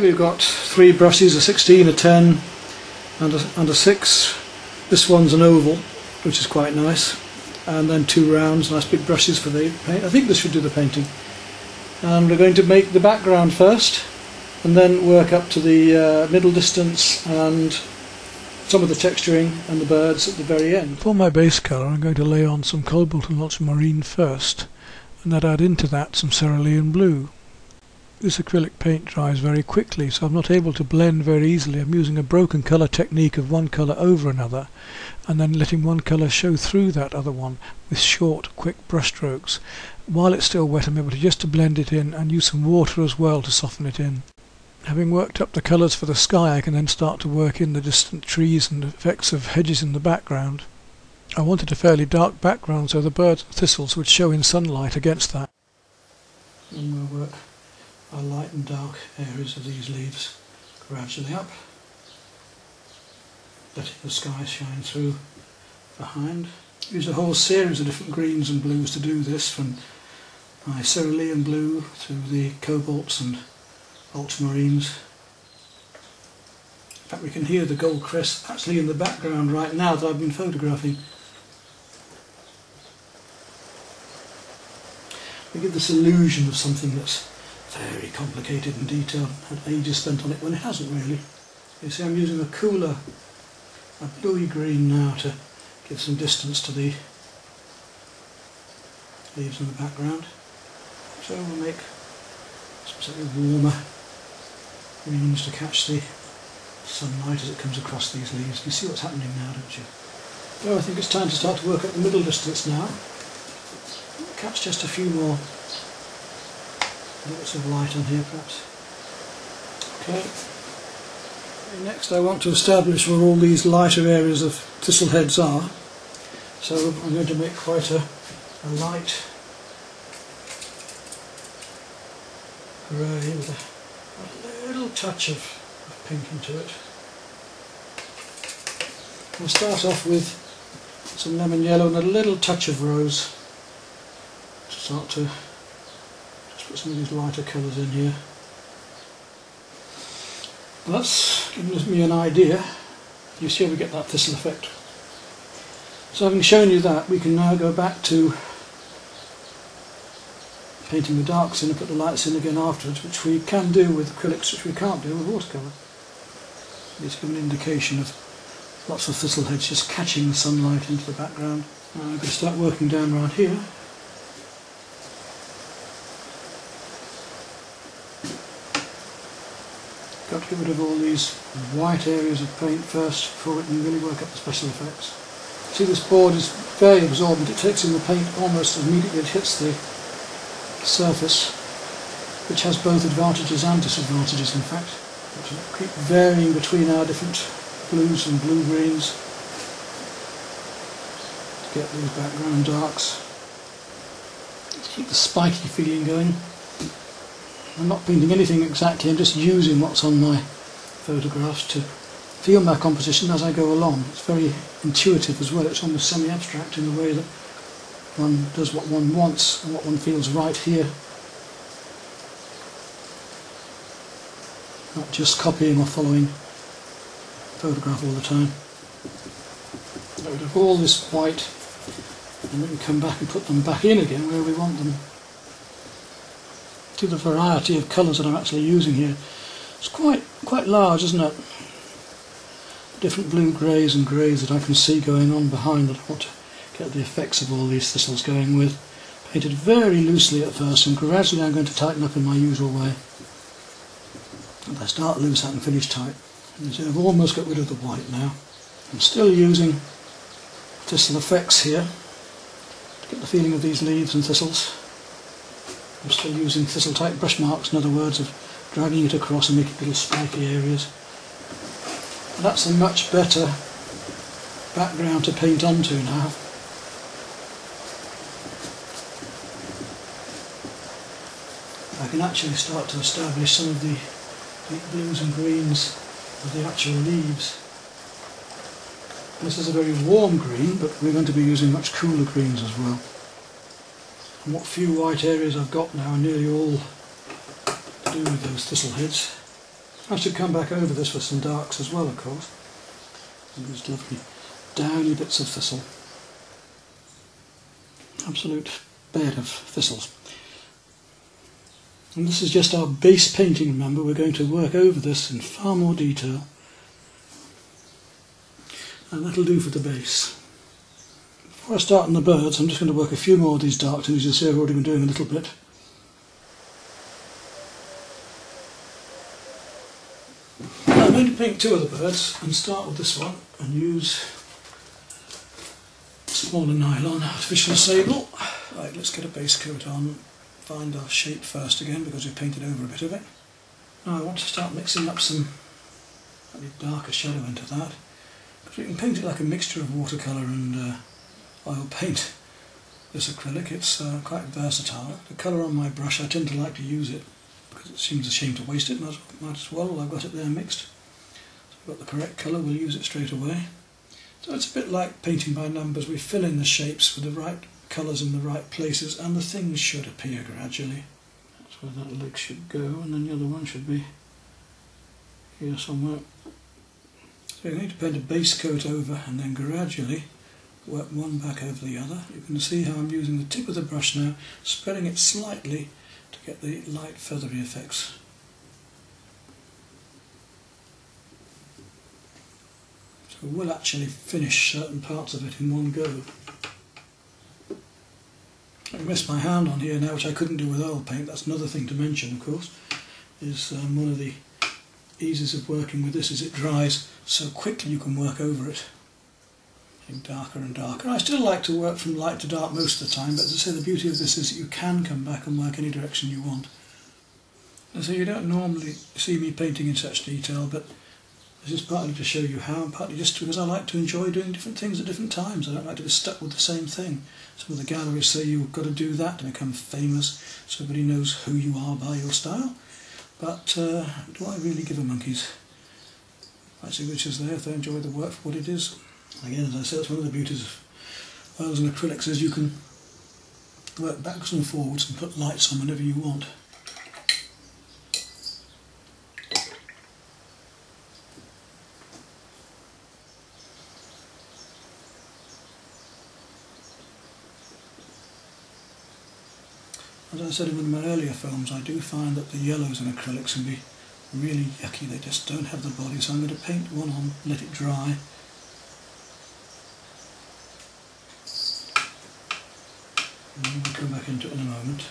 We've got 3 brushes, a 16, a 10 and a 6. This one's an oval, which is quite nice, and then 2 rounds, nice big brushes for the paint. I think this should do the painting. And we're going to make the background first and then work up to the middle distance and some of the texturing and the birds at the very end. For my base colour I'm going to lay on some cobalt and ultramarine first, and then add into that some cerulean blue. This acrylic paint dries very quickly, so I'm not able to blend very easily. I'm using a broken colour technique of one colour over another and then letting one colour show through that other one with short, quick brush strokes. While it's still wet I'm able to blend it in and use some water as well to soften it in. Having worked up the colours for the sky, I can then start to work in the distant trees and effects of hedges in the background. I wanted a fairly dark background so the birds and thistles would show in sunlight against that. And we'll work our light and dark areas of these leaves gradually up, letting the sky shine through behind. Use a whole series of different greens and blues to do this, from my cerulean blue through the cobalts and ultramarines. In fact, we can hear the gold crest actually in the background right now that I've been photographing. We give this illusion of something that's very complicated and detailed, had ages spent on it when it hasn't really. You see, I'm using a cooler, a bluey green now to give some distance to the leaves in the background. So we'll make some slightly warmer greens to catch the sunlight as it comes across these leaves. You see what's happening now, don't you? So I think it's time to start to work at the middle distance now. Catch just a few more bits of light on here perhaps. Okay. Next I want to establish where all these lighter areas of thistle heads are. So I'm going to make quite a light grey with a little touch of pink into it. We'll start off with some lemon yellow and a little touch of rose to start to just put some of these lighter colours in here. That's given me an idea. You see how we get that thistle effect. So having shown you that, we can now go back to painting the darks in and put the lights in again afterwards, which we can do with acrylics, which we can't do with watercolour. It's given an indication of lots of thistle heads just catching the sunlight into the background. Now I'm going to start working down around here. Got to get rid of all these white areas of paint first before we can really work up the special effects. See, this board is very absorbent. It takes in the paint almost immediately it hits the surface, which has both advantages and disadvantages in fact. Got to keep varying between our different blues and blue-greens to get these background darks. Keep the spiky feeling going. I'm not painting anything exactly, I'm just using what's on my photographs to feel my composition as I go along. It's very intuitive as well, it's almost semi-abstract in the way that one does what one wants and what one feels right here. not just copying or following photograph all the time. Get rid of all this white, and we can come back and put them back in again where we want them. See the variety of colours that I'm actually using here. It's quite large, isn't it? Different blue greys and greys that I can see going on behind that I want to get the effects of all these thistles going with. Painted very loosely at first, and gradually I'm going to tighten up in my usual way. If I start loose I can finish tight. And so I've almost got rid of the white now. I'm still using thistle effects here to get the feeling of these leaves and thistles. I'm still using thistle type brush marks, in other words, of dragging it across and making little spiky areas. And that's a much better background to paint onto now. I can actually start to establish some of the deep blues and greens of the actual leaves. This is a very warm green, but we're going to be using much cooler greens as well. And what few white areas I've got now are nearly all to do with those thistle heads. I should come back over this with some darks as well, of course. And these lovely downy bits of thistle. Absolute bed of thistles. And this is just our base painting, remember. We're going to work over this in far more detail. And that'll do for the base. Before I start on the birds, I'm just going to work a few more of these dark tones. You'll see I've already been doing a little bit. I'm going to paint two of the birds and start with this one and use smaller nylon artificial sable. Right, let's get a base coat on. Find our shape first again because we've painted over a bit of it. Now I want to start mixing up some slightly darker shadow into that, because we can paint it like a mixture of watercolour and oil paint. This acrylic, it's quite versatile. The colour on my brush, I tend to like to use it because it seems a shame to waste it. Might as well, I've got it there mixed. So I've got the correct colour, we'll use it straight away. So it's a bit like painting by numbers. We fill in the shapes with the right colours in the right places, and the things should appear gradually. That's where that leg should go, and then the other one should be here somewhere. So you're going to paint a base coat over and then gradually work one back over the other. You can see how I'm using the tip of the brush now, spreading it slightly to get the light feathery effects. So we'll actually finish certain parts of it in one go. I messed my hand on here now, which I couldn't do with oil paint. That's another thing to mention, of course, is one of the eases of working with this is it dries so quickly you can work over it, getting darker and darker. I still like to work from light to dark most of the time, but as I say, the beauty of this is that you can come back and work any direction you want. And so you don't normally see me painting in such detail, but this is partly to show you how, and partly just because I like to enjoy doing different things at different times. I don't like to be stuck with the same thing. Some of the galleries say you've got to do that to become famous, so everybody knows who you are by your style. But do I really give a monkey's? My signature's there if they enjoy the work for what it is. Again, as I said, it's one of the beauties of oils and acrylics is you can work backwards and forwards and put lights on whenever you want. As I said in one of my earlier films, I do find that the yellows in acrylics can be really yucky. They just don't have the body, so I'm going to paint one on, let it dry. And then we'll come back into it in a moment.